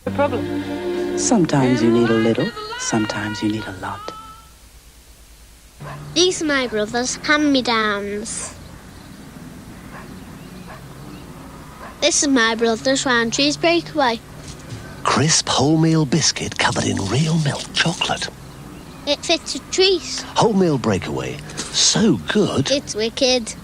The problem? Sometimes you need a little, sometimes you need a lot. These are my brother's hand-me-downs. This is my brother's round cheese breakaway. Crisp wholemeal biscuit covered in real milk chocolate. It fits a treat. Wholemeal breakaway. So good. It's wicked.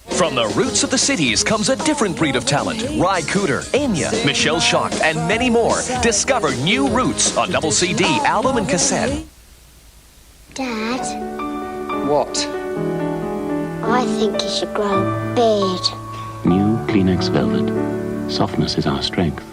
From the roots of the cities comes a different breed of talent. Ry Cooder, Enya, Michelle Schacht, and many more. Discover New Roots on double CD, album and cassette. Dad, What? I think you should grow a beard. New Kleenex Velvet. Softness is our strength.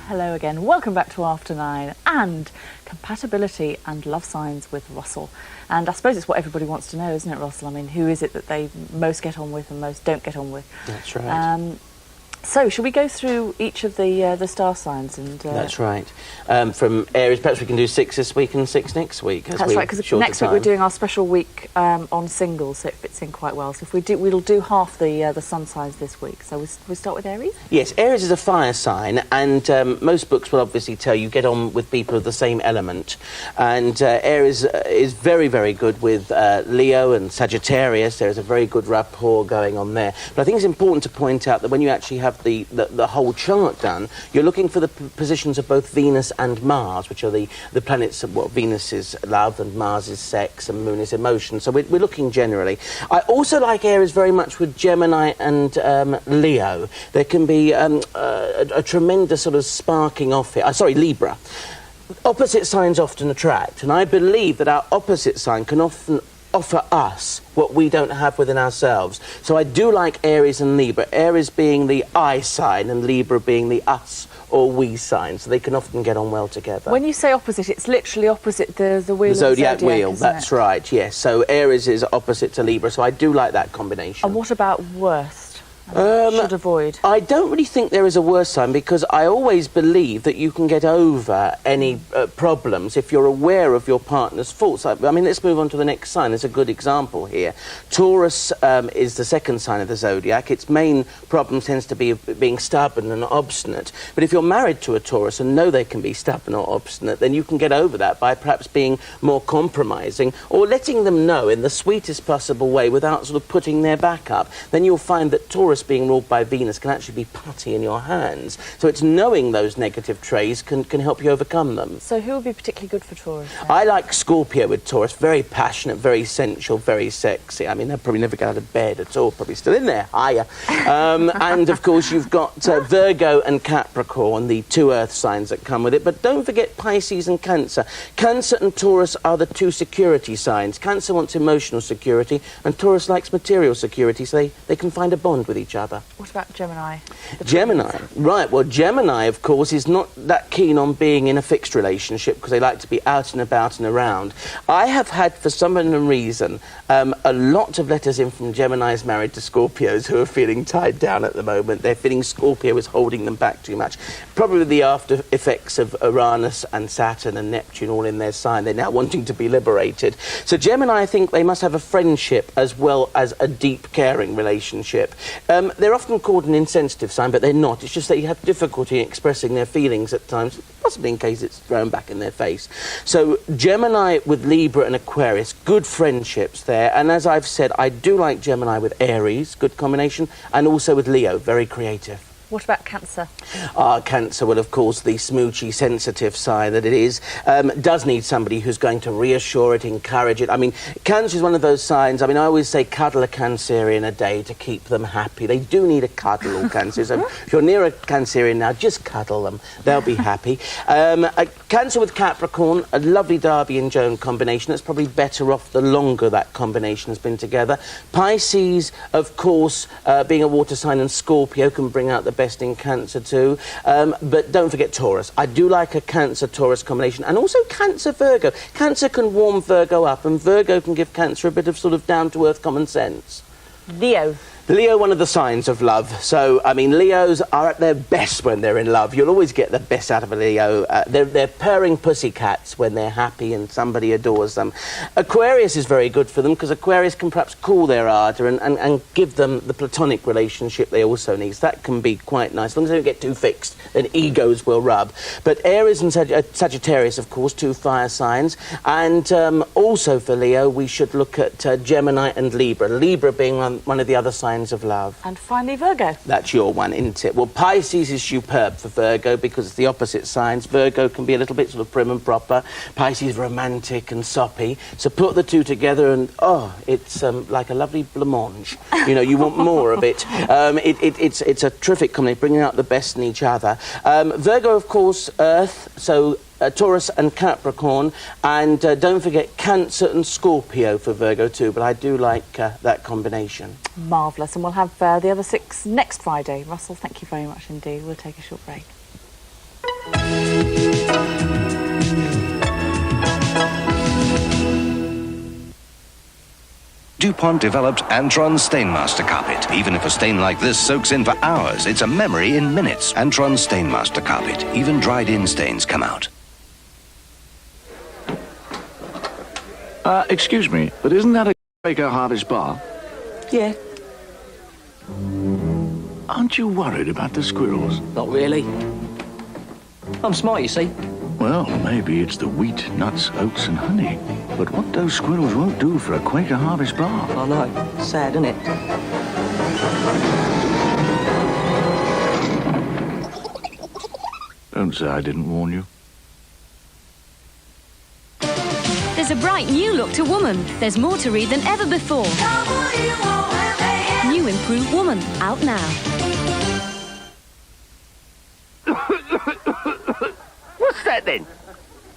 Hello again. Welcome back to After 9 and compatibility and love signs with Russell. And I suppose it's what everybody wants to know, isn't it, Russell? I mean, who is it that they most get on with and most don't get on with? That's right. So, shall we go through each of the star signs? And That's right. From Aries, perhaps we can do 6 this week and 6 next week. That's right, because next week we're doing our special week on singles, so it fits in quite well. So if we do, we'll do half the sun signs this week. So we start with Aries? Yes, Aries is a fire sign, and most books will obviously tell you get on with people of the same element. And Aries is very, very good with Leo and Sagittarius. There's a very good rapport going on there. But I think it's important to point out that when you actually have the whole chart done, you're looking for the positions of both Venus and Mars, which are the planets of what Venus is love and Mars is sex and Moon is emotion. So we're looking generally. I also like Aries very much with Gemini and Leo. There can be a tremendous sort of sparking off here. Sorry, Libra. Opposite signs often attract, and I believe that our opposite sign can often offer us what we don't have within ourselves. So I do like Aries and Libra, Aries being the I sign and Libra being the us or we sign, so they can often get on well together. When you say opposite, it's literally opposite the wheel of the Zodiac wheel, that's right, yes. So Aries is opposite to Libra, so I do like that combination. And what about worst? Should avoid? I don't really think there is a worse sign, because I always believe that you can get over any problems if you're aware of your partner's faults. I mean, let's move on to the next sign. There's a good example here. Taurus is the second sign of the zodiac. Its main problem tends to be being stubborn and obstinate. But if you're married to a Taurus and know they can be stubborn or obstinate, then you can get over that by perhaps being more compromising or letting them know in the sweetest possible way without sort of putting their back up. Then you'll find that Taurus being ruled by Venus can actually be putty in your hands. So it's knowing those negative traits can help you overcome them. So who would be particularly good for Taurus? I like Scorpio with Taurus. Very passionate, very sensual, very sexy. I mean, they'll probably never get out of bed at all. Probably still in there. Hiya. And, of course, you've got Virgo and Capricorn, the two earth signs that come with it. But don't forget Pisces and Cancer. Cancer and Taurus are the two security signs. Cancer wants emotional security, and Taurus likes material security, so they can find a bond with each other. What about Gemini? Gemini, right. Well, Gemini, of course, is not that keen on being in a fixed relationship because they like to be out and about and around. I have had, for some unknown reason, a lot of letters in from Geminis married to Scorpios who are feeling tied down at the moment. They're feeling Scorpio is holding them back too much. Probably the after effects of Uranus and Saturn and Neptune all in their sign. They're now wanting to be liberated. So Gemini, I think they must have a friendship as well as a deep, caring relationship. They're often called an insensitive sign, but they're not. It's just that you have difficulty in expressing their feelings at times, possibly in case it's thrown back in their face. So Gemini with Libra and Aquarius, good friendships there. And as I've said, I do like Gemini with Aries, good combination, and also with Leo, very creative. What about Cancer? Cancer, well, of course, the smoochy, sensitive side that it is, does need somebody who's going to reassure it, encourage it. I mean, Cancer is one of those signs. I mean, I always say cuddle a Cancerian a day to keep them happy. They do need a cuddle, all Cancers. So if you're near a Cancerian now, just cuddle them. They'll be happy. Cancer with Capricorn, a lovely Darby and Joan combination. That's probably better off the longer that combination has been together. Pisces, of course, being a water sign, and Scorpio can bring out the best in Cancer too, but don't forget Taurus. I do like a Cancer-Taurus combination, and also Cancer-Virgo. Cancer can warm Virgo up, and Virgo can give Cancer a bit of sort of down-to-earth common sense. Leo. Leo, one of the signs of love. So, I mean, Leos are at their best when they're in love. You'll always get the best out of a Leo. They're purring pussycats when they're happy and somebody adores them. Aquarius is very good for them because Aquarius can perhaps cool their ardour and give them the platonic relationship they also need. So that can be quite nice. As long as they don't get too fixed, then egos will rub. But Aries and Sagittarius, of course, 2 fire signs. And also for Leo, we should look at Gemini and Libra. Libra being one of the other signs of love. And finally, Virgo. That's your one, isn't it? Well, Pisces is superb for Virgo because it's the opposite signs. Virgo can be a little bit sort of prim and proper. Pisces romantic and soppy. So put the two together and, oh, it's like a lovely blancmange. You know, you want more of it. It's a terrific combination, bringing out the best in each other. Virgo, of course, Earth, so Taurus and Capricorn, and don't forget Cancer and Scorpio for Virgo too, but I do like that combination. Marvellous. And we'll have the other 6 next Friday. Russell, thank you very much indeed. We'll take a short break. DuPont developed Antron Stainmaster Carpet. Even if a stain like this soaks in for hours, it's a memory in minutes. Antron Stainmaster Carpet. Even dried-in stains come out. Excuse me, but isn't that a Quaker Harvest bar? Yeah. Aren't you worried about the squirrels? Not really. I'm smart, you see. Well, maybe it's the wheat, nuts, oats and honey. But what those squirrels won't do for a Quaker Harvest bar. I know. Sad, isn't it? Don't say I didn't warn you. There's a bright new look to Woman. There's more to read than ever before. New improved Woman, out now. What's that then?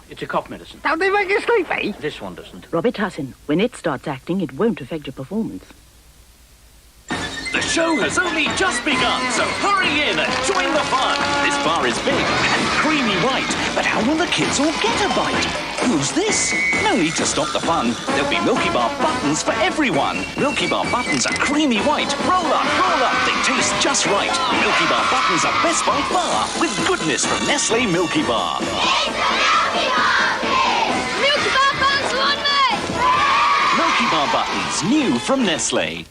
It's a cough medicine. Don't they make you sleepy? This one doesn't. Robitussin. When it starts acting, it won't affect your performance. The show has only just begun, so hurry in and join the fun. This bar is big and creamy white, but how will the kids all get a bite? Who's this? No need to stop the fun. There'll be Milky Bar buttons for everyone. Milky Bar buttons are creamy white. Roll up, roll up. They taste just right. Milky Bar buttons are best by far, with goodness from Nestle Milky Bar. Milky Bar buns want me! Milky Bar buttons, new from Nestle.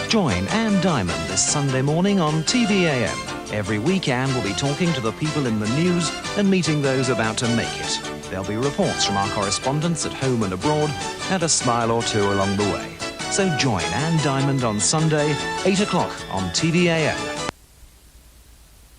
Join Anne Diamond this Sunday morning on tvam. Every week Anne will be talking to the people in the news and meeting those about to make it. There'll be reports from our correspondents at home and abroad and a smile or two along the way. So join Anne Diamond on Sunday, 8 o'clock on tvam.